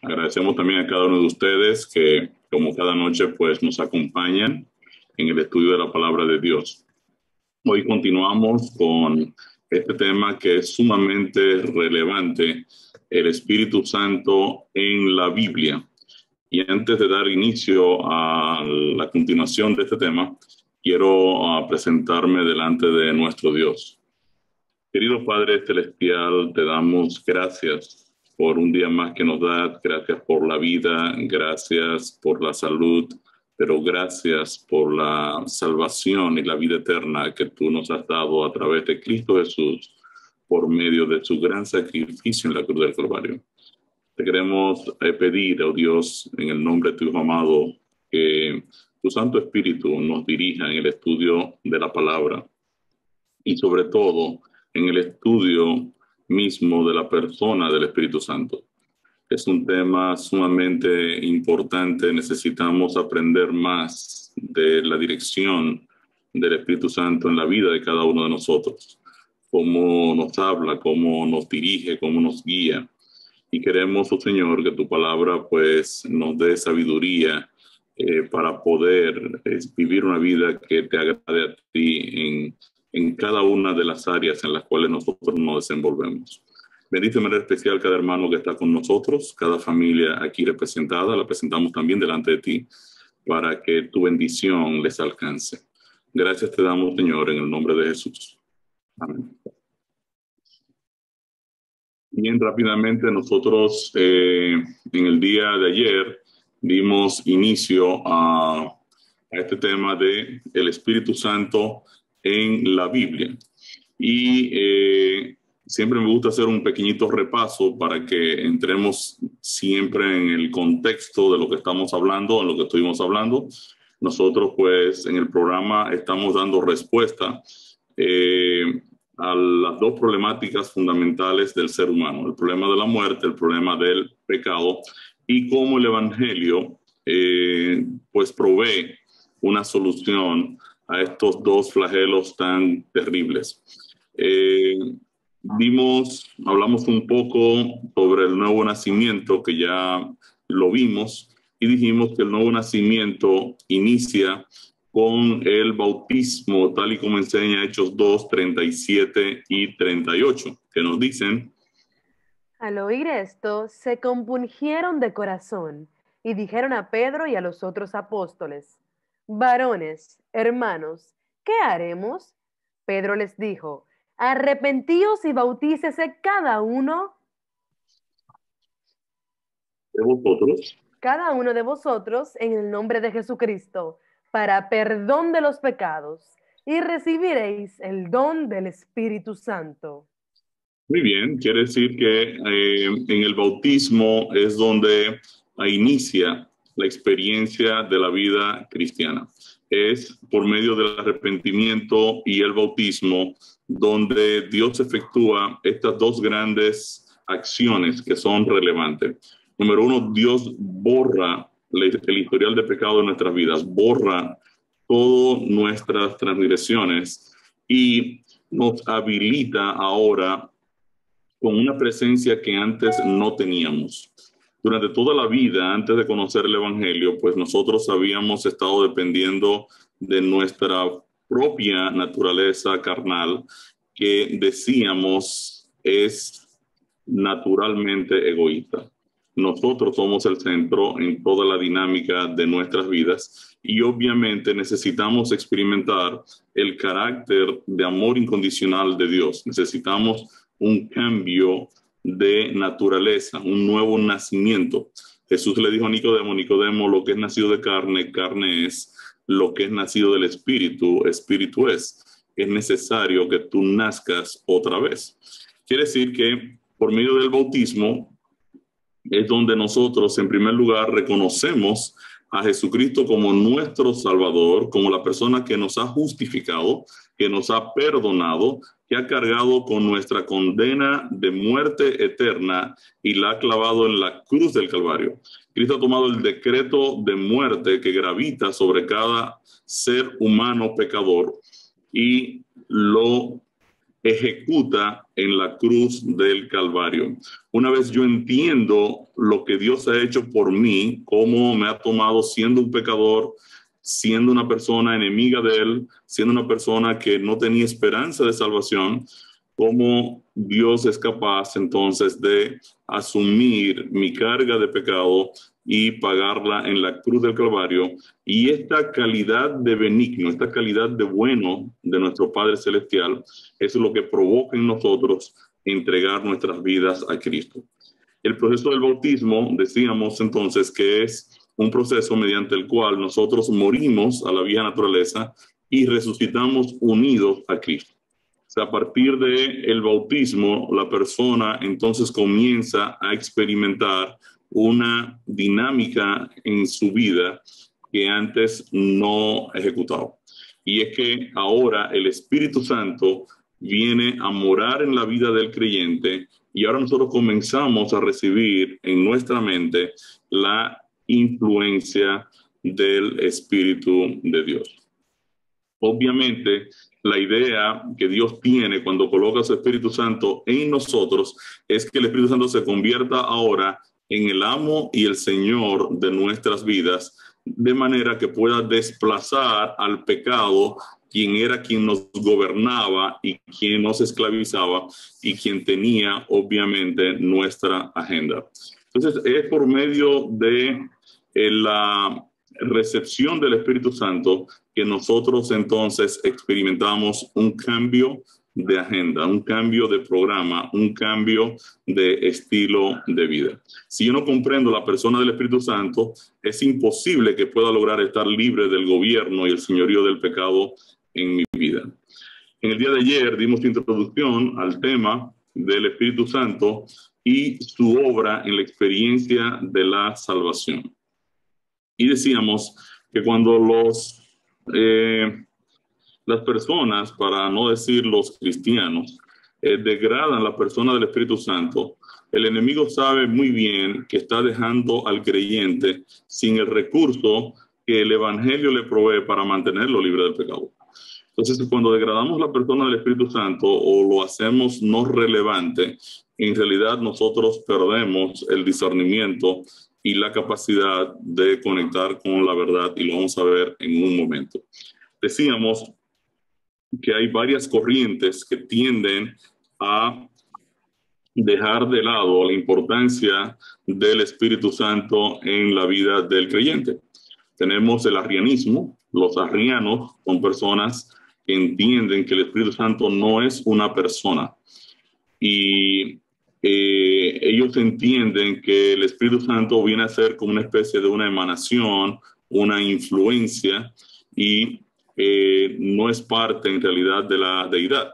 Agradecemos también a cada uno de ustedes que, como cada noche, pues nos acompañan en el estudio de la palabra de Dios. Hoy continuamos con este tema que es sumamente relevante, el Espíritu Santo en la Biblia. Y antes de dar inicio a la continuación de este tema, quiero presentarme delante de nuestro Dios. Querido Padre Celestial, te damos gracias por un día más que nos das, gracias por la vida, gracias por la salud, pero gracias por la salvación y la vida eterna que tú nos has dado a través de Cristo Jesús por medio de su gran sacrificio en la cruz del Calvario. Te queremos pedir, oh Dios, en el nombre de tu Hijo amado, que tu Santo Espíritu nos dirija en el estudio de la palabra y sobre todo en el estudio mismo de la persona del Espíritu Santo. Es un tema sumamente importante, necesitamos aprender más de la dirección del Espíritu Santo en la vida de cada uno de nosotros, cómo nos habla, cómo nos dirige, cómo nos guía. Y queremos, oh Señor, que tu palabra pues nos dé sabiduría para poder vivir una vida que te agrade a ti en cada una de las áreas en las cuales nosotros nos desenvolvemos. Bendice de manera especial cada hermano que está con nosotros, cada familia aquí representada, la presentamos también delante de ti para que tu bendición les alcance. Gracias te damos, Señor, en el nombre de Jesús. Amén. Bien, rápidamente nosotros en el día de ayer dimos inicio a este tema de el Espíritu Santo en la Biblia. Y siempre me gusta hacer un pequeñito repaso para que entremos siempre en el contexto de lo que estamos hablando, en lo que estuvimos hablando. Nosotros pues en el programa estamos dando respuesta a las dos problemáticas fundamentales del ser humano, el problema de la muerte, el problema del pecado, y cómo el Evangelio pues provee una solución a estos dos flagelos tan terribles. Hablamos un poco sobre el nuevo nacimiento, que ya lo vimos, y dijimos que el nuevo nacimiento inicia con el bautismo, tal y como enseña Hechos 2, 37 y 38, que nos dicen: Al oír esto, se compungieron de corazón y dijeron a Pedro y a los otros apóstoles: varones, hermanos, ¿qué haremos? Pedro les dijo: arrepentíos y bautícese cada uno de vosotros de vosotros en el nombre de Jesucristo para perdón de los pecados, y recibiréis el don del Espíritu Santo. Muy bien, quiere decir que en el bautismo es donde inicia la experiencia de la vida cristiana. Es por medio del arrepentimiento y el bautismo donde Dios efectúa estas dos grandes acciones que son relevantes. Número uno, Dios borra el historial de pecado de nuestras vidas, borra todas nuestras transgresiones y nos habilita ahora con una presencia que antes no teníamos. Durante toda la vida, antes de conocer el Evangelio, pues nosotros habíamos estado dependiendo de nuestra propia naturaleza carnal, que decíamos es naturalmente egoísta. Nosotros somos el centro en toda la dinámica de nuestras vidas y obviamente necesitamos experimentar el carácter de amor incondicional de Dios. Necesitamos un cambio de naturaleza, un nuevo nacimiento. Jesús le dijo a Nicodemo: Nicodemo, lo que es nacido de carne, carne es; lo que es nacido del Espíritu, Espíritu es. Es necesario que tú nazcas otra vez. Quiere decir que por medio del bautismo es donde nosotros, en primer lugar, reconocemos a Jesucristo como nuestro Salvador, como la persona que nos ha justificado, que nos ha perdonado, que ha cargado con nuestra condena de muerte eterna y la ha clavado en la cruz del Calvario. Cristo ha tomado el decreto de muerte que gravita sobre cada ser humano pecador y lo ejecuta en la cruz del Calvario. Una vez yo entiendo lo que Dios ha hecho por mí, cómo me ha tomado siendo un pecador, siendo una persona enemiga de Él, siendo una persona que no tenía esperanza de salvación, cómo Dios es capaz entonces de asumir mi carga de pecado y pagarla en la cruz del Calvario. Y esta calidad de benigno, esta calidad de bueno de nuestro Padre Celestial, es lo que provoca en nosotros entregar nuestras vidas a Cristo. El proceso del bautismo, decíamos entonces que es un proceso mediante el cual nosotros morimos a la vieja naturaleza y resucitamos unidos a Cristo. O sea, a partir del bautismo, la persona entonces comienza a experimentar una dinámica en su vida que antes no ejecutaba. Y es que ahora el Espíritu Santo viene a morar en la vida del creyente y ahora nosotros comenzamos a recibir en nuestra mente la influencia del Espíritu de Dios. Obviamente, la idea que Dios tiene cuando coloca su Espíritu Santo en nosotros es que el Espíritu Santo se convierta ahora en el amo y el Señor de nuestras vidas, de manera que pueda desplazar al pecado, quien era quien nos gobernaba y quien nos esclavizaba y quien tenía obviamente nuestra agenda. Entonces, es por medio de la recepción del Espíritu Santo que nosotros entonces experimentamos un cambio de agenda, un cambio de programa, un cambio de estilo de vida. Si yo no comprendo la persona del Espíritu Santo, es imposible que pueda lograr estar libre del gobierno y el señorío del pecado en mi vida. En el día de ayer dimos introducción al tema del Espíritu Santo y su obra en la experiencia de la salvación. Y decíamos que cuando las personas, para no decir los cristianos, degradan la persona del Espíritu Santo, el enemigo sabe muy bien que está dejando al creyente sin el recurso que el Evangelio le provee para mantenerlo libre del pecado. Entonces, cuando degradamos la persona del Espíritu Santo o lo hacemos no relevante, en realidad nosotros perdemos el discernimiento y la capacidad de conectar con la verdad, y lo vamos a ver en un momento. Decíamos que hay varias corrientes que tienden a dejar de lado la importancia del Espíritu Santo en la vida del creyente. Tenemos el arrianismo. Los arrianos son personas que entienden que el Espíritu Santo no es una persona. Y ellos entienden que el Espíritu Santo viene a ser como una especie de una emanación, una influencia, y no es parte en realidad de la deidad.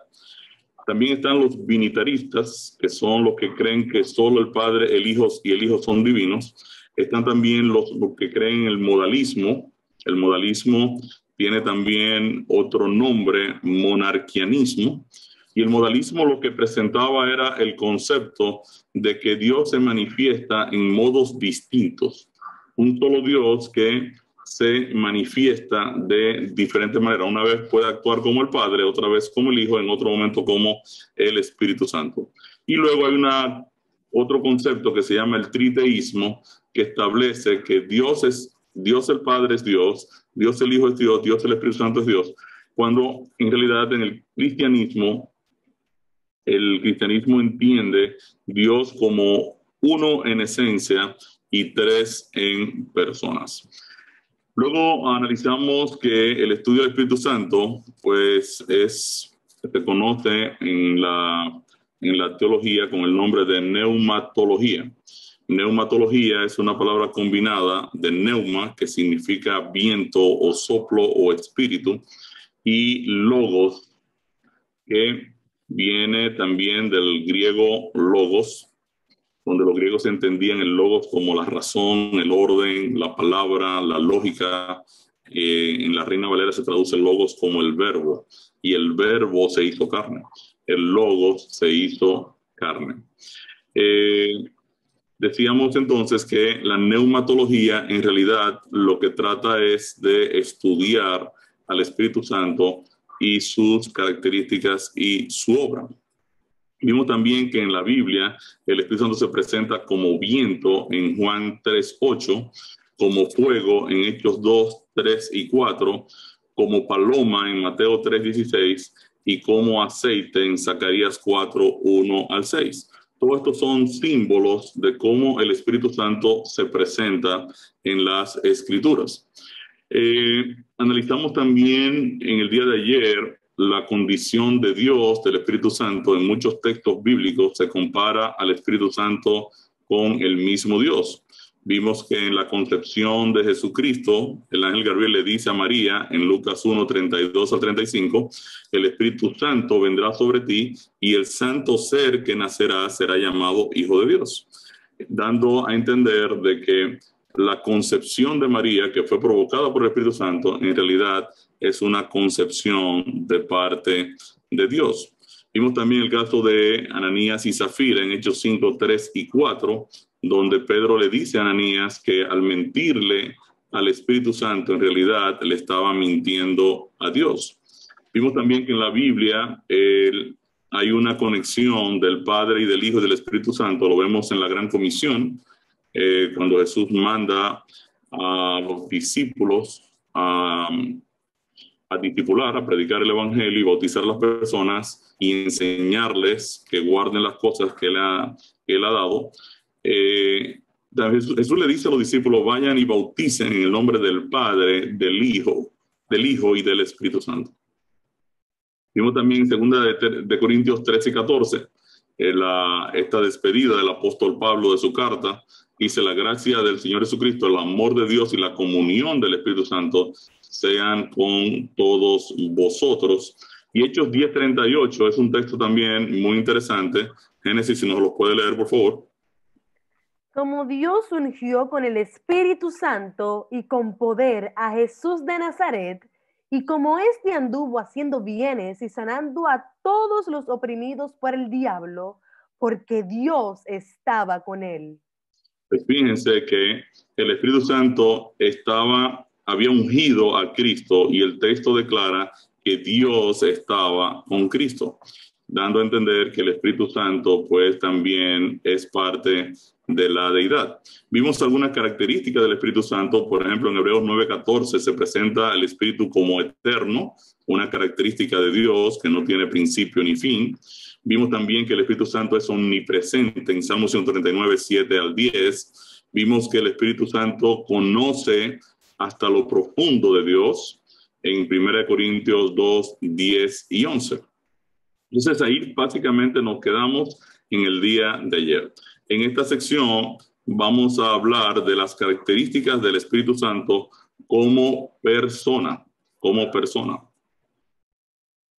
También están los binitaristas, que son los que creen que solo el Padre, el Hijo y el Hijo son divinos. Están también los que creen en el modalismo. El modalismo tiene también otro nombre, monarquianismo. Y el modalismo lo que presentaba era el concepto de que Dios se manifiesta en modos distintos. Un solo Dios que se manifiesta de diferentes maneras. Una vez puede actuar como el Padre, otra vez como el Hijo, en otro momento como el Espíritu Santo. Y luego hay otro concepto que se llama el triteísmo, que establece que Dios el Padre es Dios, Dios el Hijo es Dios, Dios el Espíritu Santo es Dios, cuando en realidad en el cristianismo entiende Dios como uno en esencia y tres en personas. Luego analizamos que el estudio del Espíritu Santo, pues se conoce en la teología con el nombre de neumatología. Neumatología es una palabra combinada de neuma, que significa viento o soplo o espíritu, y logos, que viene también del griego logos, donde los griegos entendían el logos como la razón, el orden, la palabra, la lógica. En la Reina Valera se traduce logos como el verbo, y el verbo se hizo carne. El logos se hizo carne. Decíamos entonces que la neumatología en realidad lo que trata es de estudiar al Espíritu Santo y sus características y su obra. Vimos también que en la Biblia el Espíritu Santo se presenta como viento en Juan 3:8, como fuego en Hechos 2, 3 y 4, como paloma en Mateo 3:16 y como aceite en Zacarías 4, 1 al 6. Todos estos son símbolos de cómo el Espíritu Santo se presenta en las Escrituras. Analizamos también en el día de ayer la condición de Dios, del Espíritu Santo. En muchos textos bíblicos se compara al Espíritu Santo con el mismo Dios. Vimos que en la concepción de Jesucristo, el ángel Gabriel le dice a María en Lucas 1, 32 al 35, el Espíritu Santo vendrá sobre ti y el santo ser que nacerá será llamado Hijo de Dios, dando a entender de que la concepción de María, que fue provocada por el Espíritu Santo, en realidad es una concepción de parte de Dios. Vimos también el caso de Ananías y Zafira en Hechos 5, 3 y 4, donde Pedro le dice a Ananías que al mentirle al Espíritu Santo, en realidad le estaba mintiendo a Dios. Vimos también que en la Biblia hay una conexión del Padre y del Hijo y del Espíritu Santo. Lo vemos en la Gran Comisión, cuando Jesús manda a los discípulos a discipular, a predicar el Evangelio y bautizar a las personas y enseñarles que guarden las cosas que él ha dado. Jesús le dice a los discípulos, vayan y bauticen en el nombre del Padre, del Hijo y del Espíritu Santo. Vimos también en 2 de Corintios 13 y 14, esta despedida del apóstol Pablo de su carta. Dice, la gracia del Señor Jesucristo, el amor de Dios y la comunión del Espíritu Santo sean con todos vosotros. Y Hechos 10:38 es un texto también muy interesante. Génesis, si nos lo puede leer, por favor. Como Dios ungió con el Espíritu Santo y con poder a Jesús de Nazaret, y como éste anduvo haciendo bienes y sanando a todos los oprimidos por el diablo, porque Dios estaba con él. Pues fíjense que el Espíritu Santo había ungido a Cristo y el texto declara que Dios estaba con Cristo, dando a entender que el Espíritu Santo pues también es parte de la deidad. Vimos algunas características del Espíritu Santo. Por ejemplo, en Hebreos 9:14 se presenta el Espíritu como eterno, una característica de Dios que no tiene principio ni fin. Vimos también que el Espíritu Santo es omnipresente en Salmo 139, 7 al 10. Vimos que el Espíritu Santo conoce hasta lo profundo de Dios en 1 Corintios 2, 10 y 11. Entonces ahí básicamente nos quedamos en el día de ayer. En esta sección vamos a hablar de las características del Espíritu Santo como persona,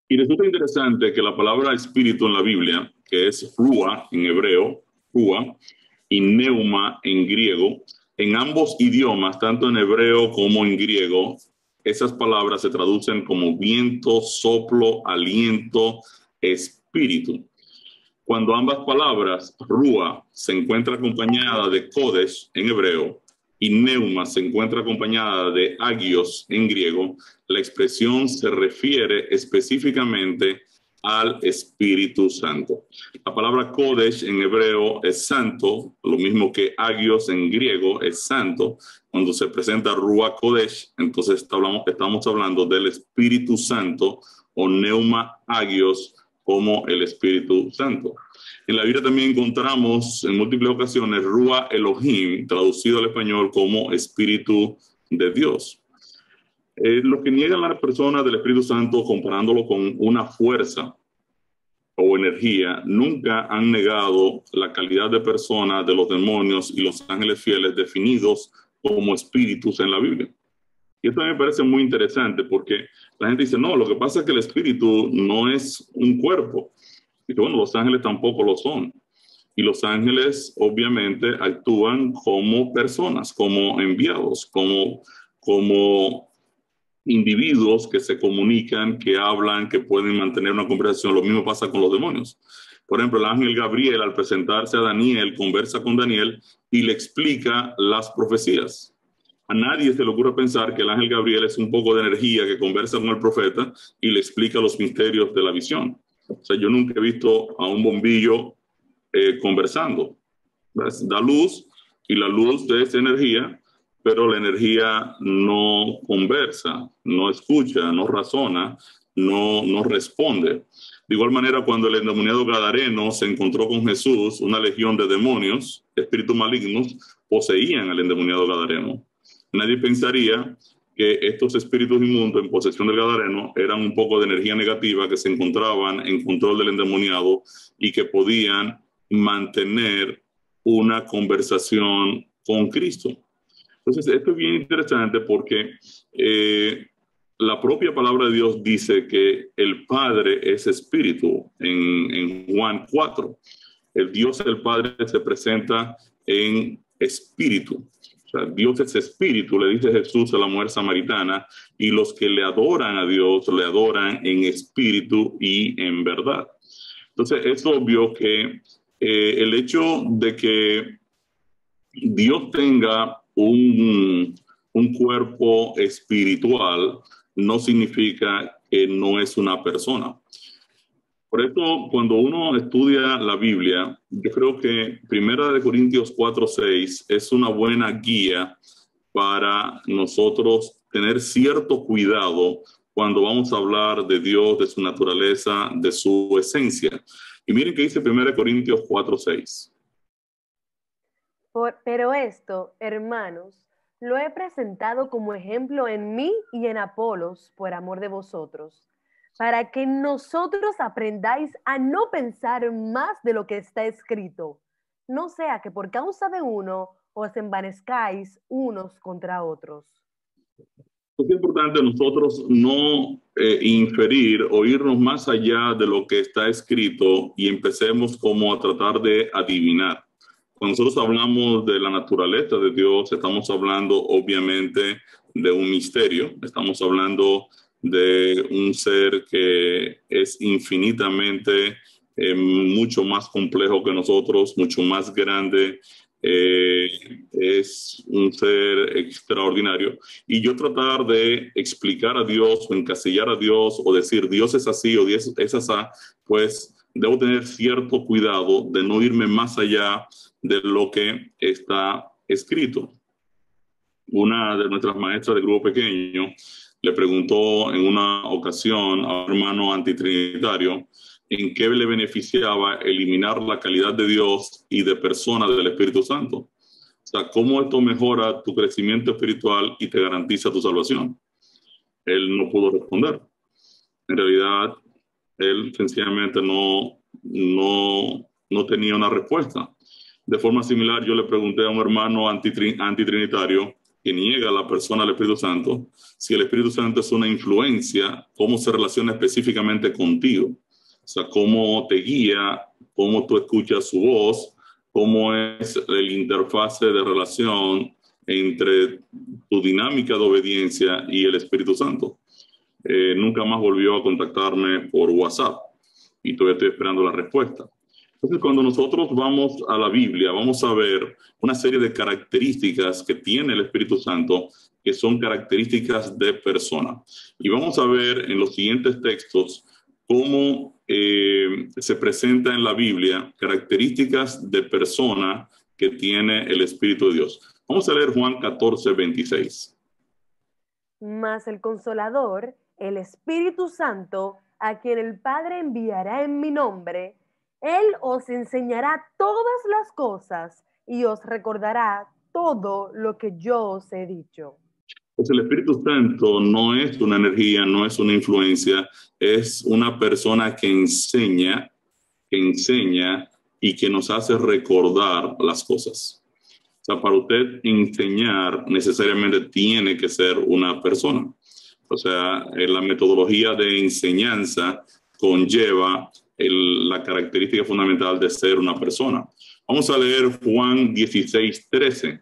Y resulta interesante que la palabra espíritu en la Biblia, que es rúa en hebreo, rúa, y neuma en griego, en ambos idiomas, tanto en hebreo como en griego, esas palabras se traducen como viento, soplo, aliento, espíritu. Cuando ambas palabras, rúa, se encuentra acompañada de kodesh en hebreo y neuma se encuentra acompañada de agios en griego, la expresión se refiere específicamente al Espíritu Santo. La palabra kodesh en hebreo es santo, lo mismo que agios en griego es santo. Cuando se presenta rúa kodesh, entonces estamos hablando del Espíritu Santo o neuma agios como el Espíritu Santo. En la Biblia también encontramos en múltiples ocasiones Rúa Elohim, traducido al español como Espíritu de Dios. Lo que niegan las personas del Espíritu Santo comparándolo con una fuerza o energía, nunca han negado la calidad de persona de los demonios y los ángeles fieles definidos como espíritus en la Biblia. Y esto me parece muy interesante porque la gente dice, no, lo que pasa es que el espíritu no es un cuerpo. Y bueno, los ángeles tampoco lo son. Y los ángeles obviamente actúan como personas, como enviados, como individuos que se comunican, que hablan, que pueden mantener una conversación. Lo mismo pasa con los demonios. Por ejemplo, el ángel Gabriel, al presentarse a Daniel, conversa con Daniel y le explica las profecías. A nadie se le ocurre pensar que el ángel Gabriel es un poco de energía que conversa con el profeta y le explica los misterios de la visión. O sea, yo nunca he visto a un bombillo conversando. ¿Ves? Da luz y la luz es energía, pero la energía no conversa, no escucha, no razona, no responde. De igual manera, cuando el endemoniado gadareno se encontró con Jesús, una legión de demonios, espíritus malignos, poseían al endemoniado gadareno. Nadie pensaría que estos espíritus inmundos en posesión del gadareno eran un poco de energía negativa que se encontraban en control del endemoniado y que podían mantener una conversación con Cristo. Entonces, esto es bien interesante porque la propia palabra de Dios dice que el Padre es espíritu en Juan 4. El Dios el Padre se presenta en espíritu. O sea, Dios es espíritu, le dice Jesús a la mujer samaritana, y los que le adoran a Dios le adoran en espíritu y en verdad. Entonces, es obvio que el hecho de que Dios tenga un cuerpo espiritual no significa que no es una persona. Por eso, cuando uno estudia la Biblia, yo creo que 1 Corintios 4:6 es una buena guía para nosotros tener cierto cuidado cuando vamos a hablar de Dios, de su naturaleza, de su esencia. Y miren que dice 1 Corintios 4:6. Pero esto, hermanos, lo he presentado como ejemplo en mí y en Apolos por amor de vosotros, para que nosotros aprendáis a no pensar más de lo que está escrito, no sea que por causa de uno os envanezcáis unos contra otros. Es importante nosotros no inferir o irnos más allá de lo que está escrito y empecemos como a tratar de adivinar. Cuando nosotros hablamos de la naturaleza de Dios, estamos hablando obviamente de un misterio, estamos hablando de un ser que es infinitamente mucho más complejo que nosotros, mucho más grande, es un ser extraordinario. Y yo tratar de explicar a Dios o encasillar a Dios o decir Dios es así o Dios es así, pues debo tener cierto cuidado de no irme más allá de lo que está escrito. Una de nuestras maestras de grupo pequeño le preguntó en una ocasión a un hermano antitrinitario en qué le beneficiaba eliminar la calidad de Dios y de persona del Espíritu Santo. O sea, ¿cómo esto mejora tu crecimiento espiritual y te garantiza tu salvación? Él no pudo responder. En realidad, él sencillamente no tenía una respuesta. De forma similar, yo le pregunté a un hermano antitrinitario que niega a la persona del Espíritu Santo, si el Espíritu Santo es una influencia, ¿cómo se relaciona específicamente contigo? O sea, ¿cómo te guía? ¿Cómo tú escuchas su voz? ¿Cómo es el interfase de relación entre tu dinámica de obediencia y el Espíritu Santo? Nunca más volvió a contactarme por WhatsApp y todavía estoy esperando la respuesta. Entonces, cuando nosotros vamos a la Biblia, vamos a ver una serie de características que tiene el Espíritu Santo, que son características de persona. Y vamos a ver en los siguientes textos cómo se presenta en la Biblia características de persona que tiene el Espíritu de Dios. Vamos a leer Juan 14:26. Mas el Consolador, el Espíritu Santo, a quien el Padre enviará en mi nombre, Él os enseñará todas las cosas y os recordará todo lo que yo os he dicho. Pues el Espíritu Santo no es una energía, no es una influencia, es una persona que enseña y que nos hace recordar las cosas. O sea, para usted enseñar necesariamente tiene que ser una persona. O sea, la metodología de enseñanza conlleva la característica fundamental de ser una persona. Vamos a leer Juan 16:13.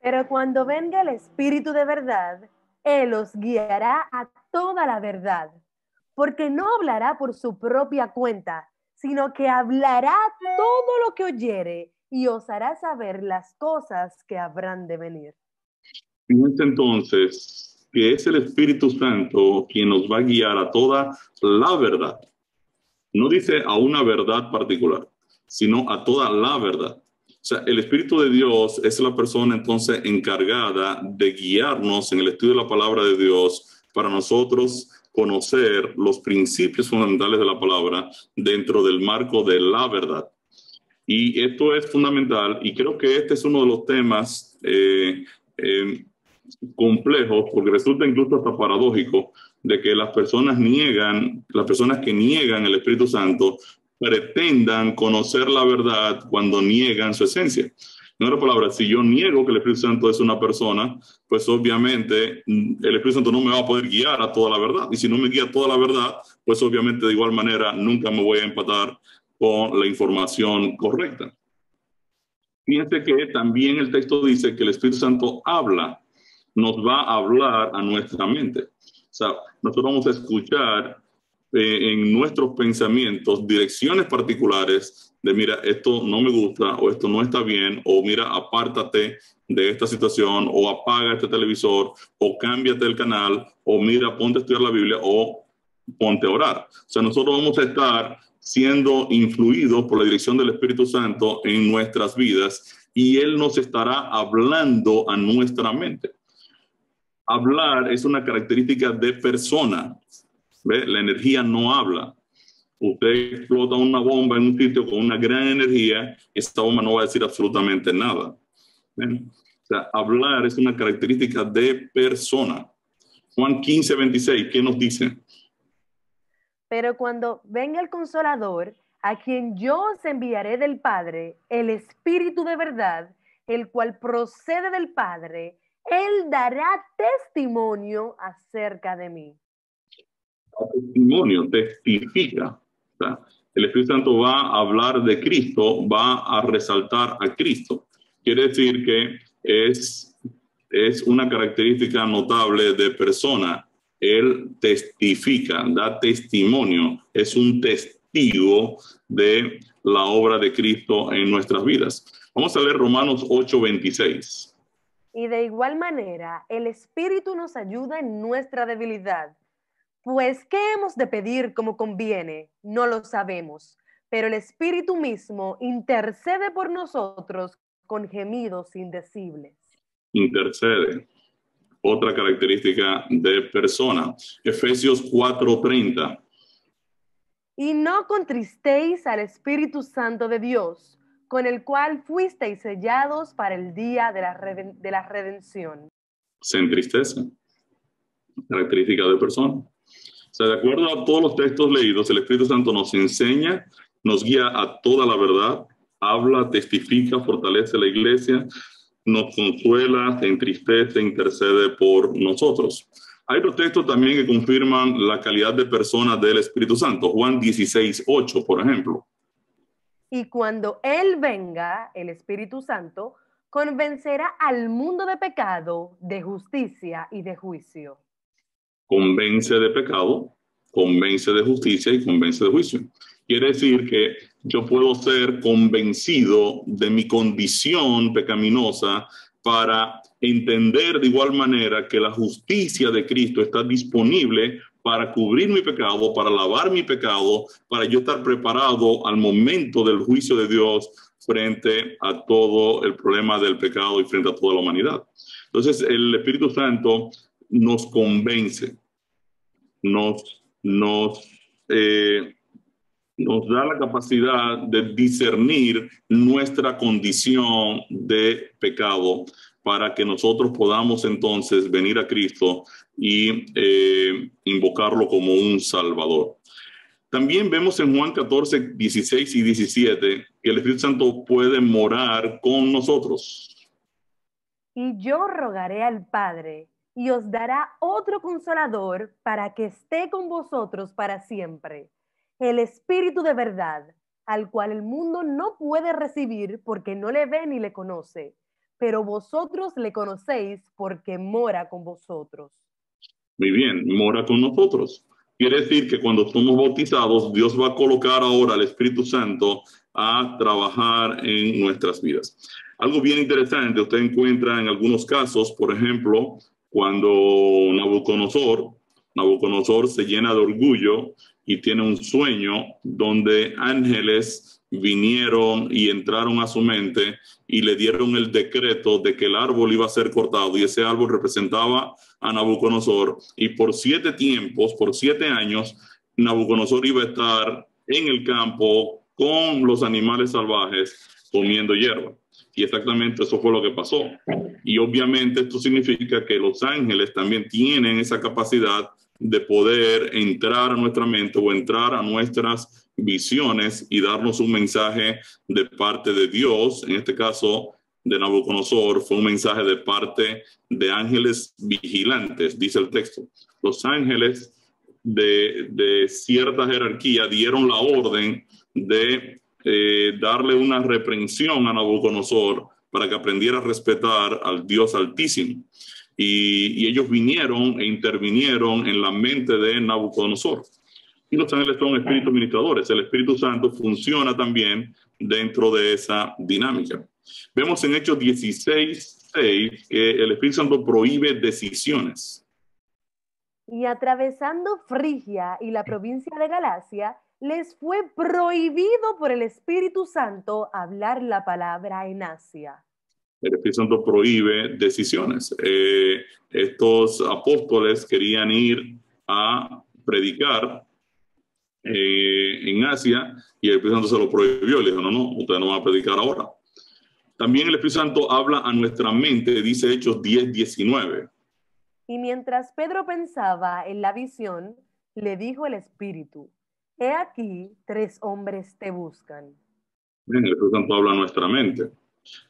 Pero cuando venga el Espíritu de verdad, Él os guiará a toda la verdad, porque no hablará por su propia cuenta, sino que hablará todo lo que oyere y os hará saber las cosas que habrán de venir. Fíjense entonces que es el Espíritu Santo quien nos va a guiar a toda la verdad. No dice a una verdad particular, sino a toda la verdad. O sea, el Espíritu de Dios es la persona entonces encargada de guiarnos en el estudio de la palabra de Dios para nosotros conocer los principios fundamentales de la palabra dentro del marco de la verdad. Y esto es fundamental y creo que este es uno de los temas complejos, porque resulta incluso hasta paradójico de que las personas que niegan el Espíritu Santo pretendan conocer la verdad cuando niegan su esencia. En otras palabras, si yo niego que el Espíritu Santo es una persona, pues obviamente el Espíritu Santo no me va a poder guiar a toda la verdad. Y si no me guía a toda la verdad, pues obviamente de igual manera nunca me voy a empatar con la información correcta. Fíjense que también el texto dice que el Espíritu Santo nos va a hablar a nuestra mente. O sea, nosotros vamos a escuchar en nuestros pensamientos direcciones particulares de mira, esto no me gusta o esto no está bien o mira, apártate de esta situación o apaga este televisor o cámbiate el canal o mira, ponte a estudiar la Biblia o ponte a orar. O sea, nosotros vamos a estar siendo influidos por la dirección del Espíritu Santo en nuestras vidas y Él nos estará hablando a nuestra mente. Hablar es una característica de persona. ¿Ve? La energía no habla. Usted explota una bomba en un sitio con una gran energía, esta bomba no va a decir absolutamente nada. ¿Ven? O sea, hablar es una característica de persona. Juan 15:26, ¿qué nos dice? Pero cuando venga el Consolador, a quien yo os enviaré del Padre, el Espíritu de verdad, el cual procede del Padre, Él dará testimonio acerca de mí. Testimonio, testifica. O sea, el Espíritu Santo va a hablar de Cristo, va a resaltar a Cristo. Quiere decir que es una característica notable de persona. Él testifica, da testimonio, es un testigo de la obra de Cristo en nuestras vidas. Vamos a leer Romanos 8:26. Y de igual manera, el Espíritu nos ayuda en nuestra debilidad. Pues, ¿qué hemos de pedir como conviene? No lo sabemos, pero el Espíritu mismo intercede por nosotros con gemidos indecibles. Intercede. Otra característica de persona. Efesios 4:30. Y no contristéis al Espíritu Santo de Dios, con el cual fuisteis sellados para el día de la redención. Se entristece. Característica de persona. O sea, de acuerdo a todos los textos leídos, el Espíritu Santo nos enseña, nos guía a toda la verdad, habla, testifica, fortalece la iglesia, nos consuela, se entristece, intercede por nosotros. Hay otros textos también que confirman la calidad de persona del Espíritu Santo. Juan 16:8, por ejemplo. Y cuando Él venga, el Espíritu Santo, convencerá al mundo de pecado, de justicia y de juicio. Convence de pecado, convence de justicia y convence de juicio. Quiere decir que yo puedo ser convencido de mi condición pecaminosa para entender de igual manera que la justicia de Cristo está disponible para cubrir mi pecado, para lavar mi pecado, para yo estar preparado al momento del juicio de Dios frente a todo el problema del pecado y frente a toda la humanidad. Entonces, el Espíritu Santo nos convence, nos da la capacidad de discernir nuestra condición de pecado para que nosotros podamos entonces venir a Cristo y invocarlo como un Salvador. También vemos en Juan 14:16 y 17 que el Espíritu Santo puede morar con nosotros. Y yo rogaré al Padre, y os dará otro consolador para que esté con vosotros para siempre, el Espíritu de verdad, al cual el mundo no puede recibir porque no le ve ni le conoce, pero vosotros le conocéis porque mora con vosotros. Muy bien, mora con nosotros. Quiere decir que cuando somos bautizados, Dios va a colocar ahora al Espíritu Santo a trabajar en nuestras vidas. Algo bien interesante, usted encuentra en algunos casos, por ejemplo, cuando Nabucodonosor se llena de orgullo y tiene un sueño donde ángeles vinieron y entraron a su mente y le dieron el decreto de que el árbol iba a ser cortado, y ese árbol representaba a Nabucodonosor, y por 7 tiempos, por 7 años, Nabucodonosor iba a estar en el campo con los animales salvajes comiendo hierba. Y exactamente eso fue lo que pasó. Y obviamente esto significa que los ángeles también tienen esa capacidad de poder entrar a nuestra mente o entrar a nuestras visiones y darnos un mensaje de parte de Dios. En este caso de Nabucodonosor fue un mensaje de parte de ángeles vigilantes, dice el texto. Los ángeles de cierta jerarquía dieron la orden de darle una reprensión a Nabucodonosor para que aprendiera a respetar al Dios Altísimo. Y ellos vinieron e intervinieron en la mente de Nabucodonosor. Y los ángeles son espíritus ministradores. El Espíritu Santo funciona también dentro de esa dinámica. Vemos en Hechos 16:6 que el Espíritu Santo prohíbe decisiones. Y atravesando Frigia y la provincia de Galacia, les fue prohibido por el Espíritu Santo hablar la palabra en Asia. El Espíritu Santo prohíbe decisiones. Estos apóstoles querían ir a predicar en Asia y el Espíritu Santo se lo prohibió. Le dijo, no, ustedes no van a predicar ahora. También el Espíritu Santo habla a nuestra mente, dice Hechos 10:19. Y mientras Pedro pensaba en la visión, le dijo el Espíritu, he aquí 3 hombres te buscan. Bien, el Espíritu Santo habla a nuestra mente.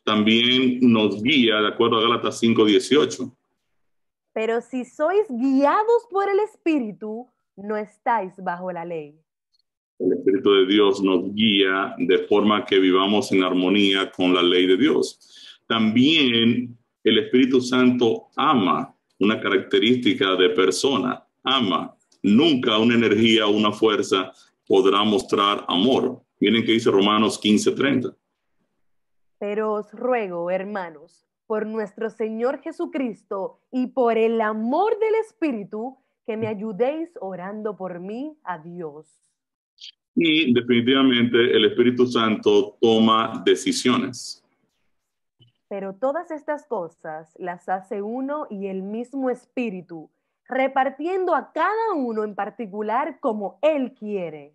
También nos guía, de acuerdo a Gálatas 5:18. Pero si sois guiados por el Espíritu, no estáis bajo la ley. El Espíritu de Dios nos guía de forma que vivamos en armonía con la ley de Dios. También el Espíritu Santo ama, una característica de persona, ama. Nunca una energía o una fuerza podrá mostrar amor. Miren que dice Romanos 15:30. Pero os ruego, hermanos, por nuestro Señor Jesucristo y por el amor del Espíritu, que me ayudéis orando por mí a Dios. Y definitivamente el Espíritu Santo toma decisiones. Pero todas estas cosas las hace uno y el mismo Espíritu, repartiendo a cada uno en particular como Él quiere.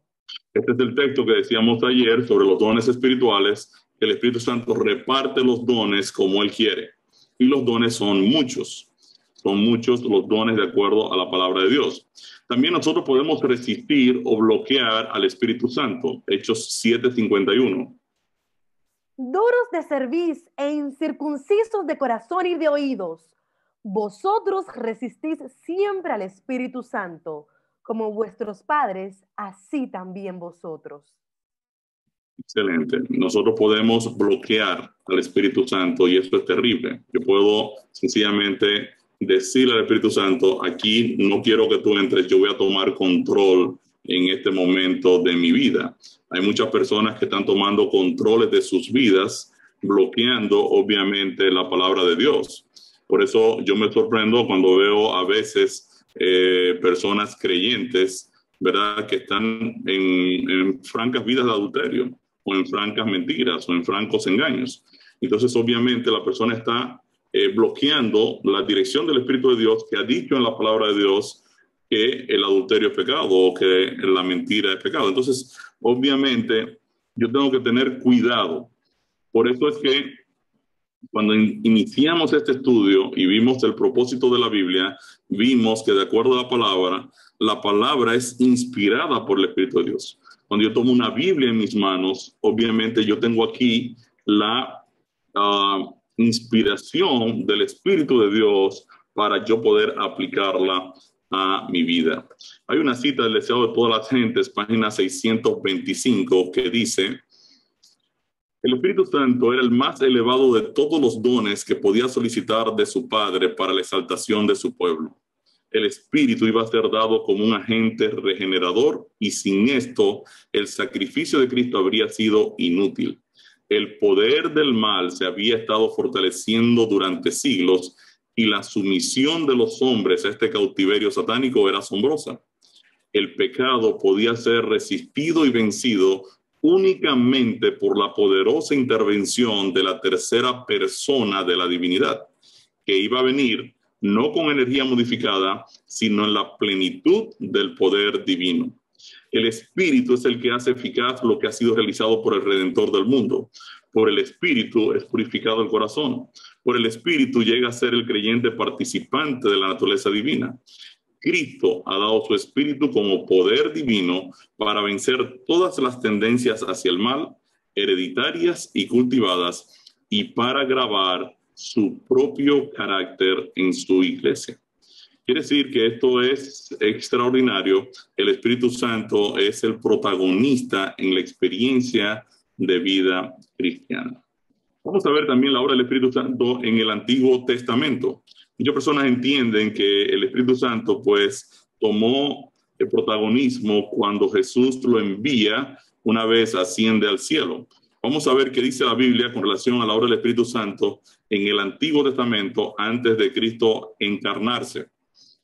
Este es el texto que decíamos ayer sobre los dones espirituales. El Espíritu Santo reparte los dones como Él quiere. Y los dones son muchos. Son muchos los dones de acuerdo a la palabra de Dios. También nosotros podemos resistir o bloquear al Espíritu Santo. Hechos 7:51. Duros de cerviz e incircuncisos de corazón y de oídos, vosotros resistís siempre al Espíritu Santo, como vuestros padres, así también vosotros. Excelente. Nosotros podemos bloquear al Espíritu Santo y esto es terrible. Yo puedo sencillamente decirle al Espíritu Santo, aquí no quiero que tú entres, yo voy a tomar control en este momento de mi vida. Hay muchas personas que están tomando controles de sus vidas, bloqueando obviamente la palabra de Dios. Por eso yo me sorprendo cuando veo a veces personas creyentes, ¿verdad?, que están en francas vidas de adulterio, o en francas mentiras, o en francos engaños. Entonces, obviamente, la persona está bloqueando la dirección del Espíritu de Dios, que ha dicho en la palabra de Dios que el adulterio es pecado o que la mentira es pecado. Entonces, obviamente, yo tengo que tener cuidado. Por eso es que cuando iniciamos este estudio y vimos el propósito de la Biblia, vimos que de acuerdo a la palabra es inspirada por el Espíritu de Dios. Cuando yo tomo una Biblia en mis manos, obviamente yo tengo aquí la inspiración del Espíritu de Dios para yo poder aplicarla a mi vida. Hay una cita del Deseado de todas las gentes, página 625, que dice: el Espíritu Santo era el más elevado de todos los dones que podía solicitar de su Padre para la exaltación de su pueblo. El Espíritu iba a ser dado como un agente regenerador y sin esto el sacrificio de Cristo habría sido inútil. El poder del mal se había estado fortaleciendo durante siglos y la sumisión de los hombres a este cautiverio satánico era asombrosa. El pecado podía ser resistido y vencido únicamente por la poderosa intervención de la tercera persona de la divinidad, que iba a venir no con energía modificada, sino en la plenitud del poder divino. El Espíritu es el que hace eficaz lo que ha sido realizado por el Redentor del mundo. Por el Espíritu es purificado el corazón. Por el Espíritu llega a ser el creyente participante de la naturaleza divina. Cristo ha dado su Espíritu como poder divino para vencer todas las tendencias hacia el mal, hereditarias y cultivadas, y para grabar su propio carácter en su iglesia. Quiere decir que esto es extraordinario. El Espíritu Santo es el protagonista en la experiencia de vida cristiana. Vamos a ver también la obra del Espíritu Santo en el Antiguo Testamento. Muchas personas entienden que el Espíritu Santo pues tomó el protagonismo cuando Jesús lo envía una vez asciende al cielo. Vamos a ver qué dice la Biblia con relación a la obra del Espíritu Santo en el Antiguo Testamento antes de Cristo encarnarse.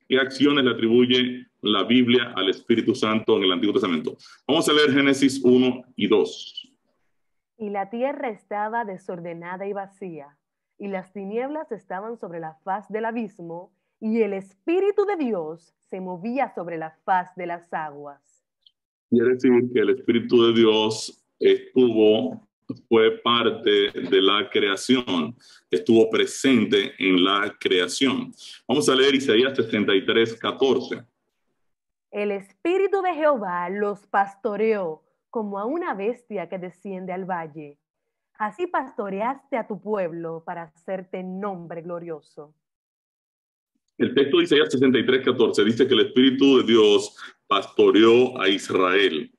¿Qué acciones le atribuye la Biblia al Espíritu Santo en el Antiguo Testamento? Vamos a leer Génesis 1 y 2. Y la tierra estaba desordenada y vacía, y las tinieblas estaban sobre la faz del abismo, y el Espíritu de Dios se movía sobre la faz de las aguas. Quiere decir que el Espíritu de Dios fue parte de la creación, estuvo presente en la creación. Vamos a leer Isaías 63:14. El Espíritu de Jehová los pastoreó como a una bestia que desciende al valle. Así pastoreaste a tu pueblo para hacerte nombre glorioso. El texto de Isaías 63:14 dice que el Espíritu de Dios pastoreó a Israel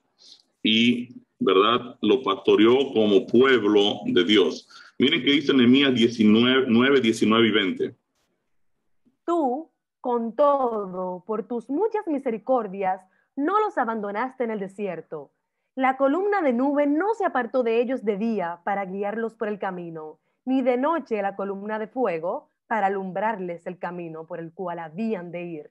y, ¿verdad?, lo pastoreó como pueblo de Dios. Miren que dice Nehemías 9, 19 y 20. Tú, con todo, por tus muchas misericordias, no los abandonaste en el desierto. La columna de nube no se apartó de ellos de día para guiarlos por el camino, ni de noche la columna de fuego para alumbrarles el camino por el cual habían de ir.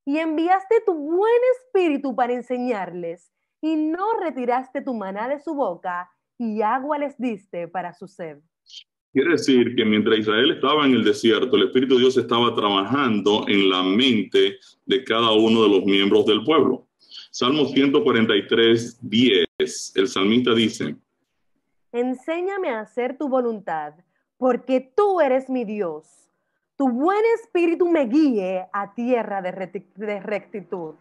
Y enviaste tu buen espíritu para enseñarles, y no retiraste tu maná de su boca, y agua les diste para su sed. Quiere decir que mientras Israel estaba en el desierto, el Espíritu de Dios estaba trabajando en la mente de cada uno de los miembros del pueblo. Salmo 143:10, el salmista dice: Enséñame a hacer tu voluntad, porque tú eres mi Dios. Tu buen espíritu me guíe a tierra de rectitud.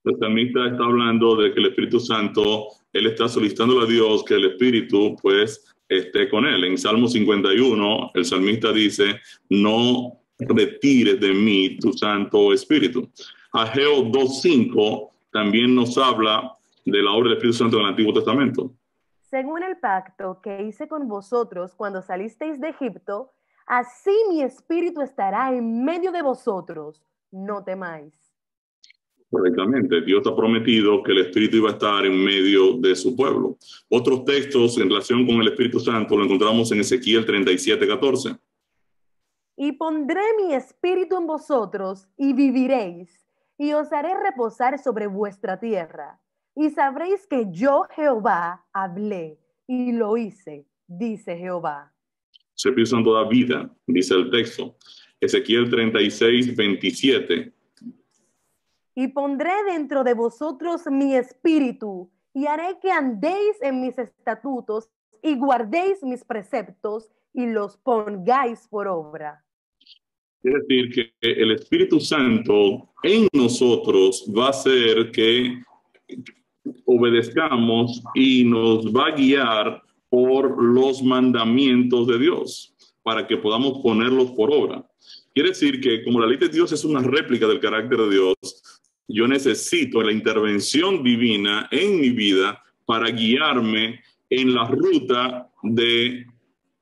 El salmista está hablando de que el Espíritu Santo, él está solicitando a Dios que el Espíritu pues esté con él. En Salmo 51, el salmista dice: no retires de mí tu Santo Espíritu. Ageo 2:5 también nos habla de la obra del Espíritu Santo en el Antiguo Testamento. Según el pacto que hice con vosotros cuando salisteis de Egipto, así mi espíritu estará en medio de vosotros. No temáis. Correctamente, Dios ha prometido que el Espíritu iba a estar en medio de su pueblo. Otros textos en relación con el Espíritu Santo lo encontramos en Ezequiel 37:14. Y pondré mi espíritu en vosotros y viviréis, y os haré reposar sobre vuestra tierra. Y sabréis que yo, Jehová, hablé y lo hice, dice Jehová. El Espíritu Santo da vida, dice el texto. Ezequiel 36:27. Y pondré dentro de vosotros mi espíritu, y haré que andéis en mis estatutos, y guardéis mis preceptos, y los pongáis por obra. Quiere decir que el Espíritu Santo en nosotros va a hacer que obedezcamos y nos va a guiar por los mandamientos de Dios para que podamos ponerlos por obra. Quiere decir que como la ley de Dios es una réplica del carácter de Dios, yo necesito la intervención divina en mi vida para guiarme en la ruta de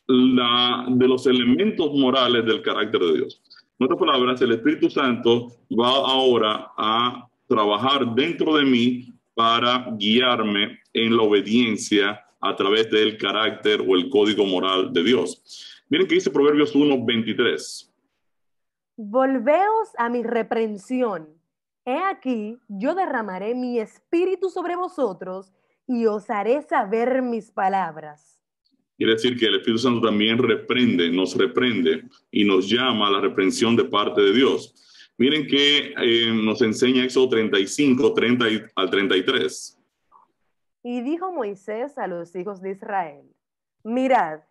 los elementos morales del carácter de Dios. En otras palabras, el Espíritu Santo va ahora a trabajar dentro de mí para guiarme en la obediencia a través del carácter o el código moral de Dios. Miren que dice Proverbios 1:23. Volveos a mi reprensión. He aquí, yo derramaré mi espíritu sobre vosotros y os haré saber mis palabras. Quiere decir que el Espíritu Santo también nos reprende y nos llama a la reprensión de parte de Dios. Miren que nos enseña Éxodo 35, 30 al 33. Y dijo Moisés a los hijos de Israel, mirad,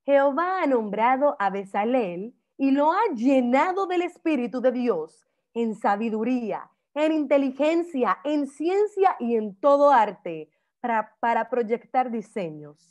Jehová ha nombrado a Bezalel y lo ha llenado del Espíritu de Dios, en sabiduría, en inteligencia, en ciencia y en todo arte, para proyectar diseños.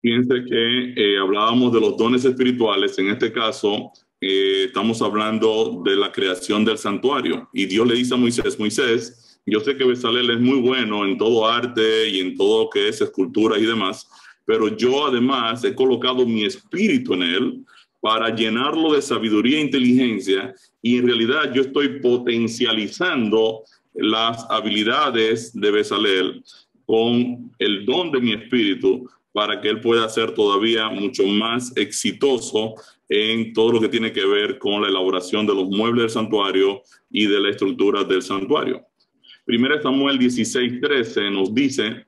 Fíjense que hablábamos de los dones espirituales. En este caso, estamos hablando de la creación del santuario. Y Dios le dice a Moisés, Moisés, yo sé que Bezalel es muy bueno en todo arte y en todo lo que es escultura y demás, pero yo además he colocado mi espíritu en él para llenarlo de sabiduría e inteligencia, y en realidad yo estoy potencializando las habilidades de Bezalel con el don de mi espíritu para que él pueda ser todavía mucho más exitoso en todo lo que tiene que ver con la elaboración de los muebles del santuario y de la estructura del santuario. 1 Samuel 16:13 nos dice: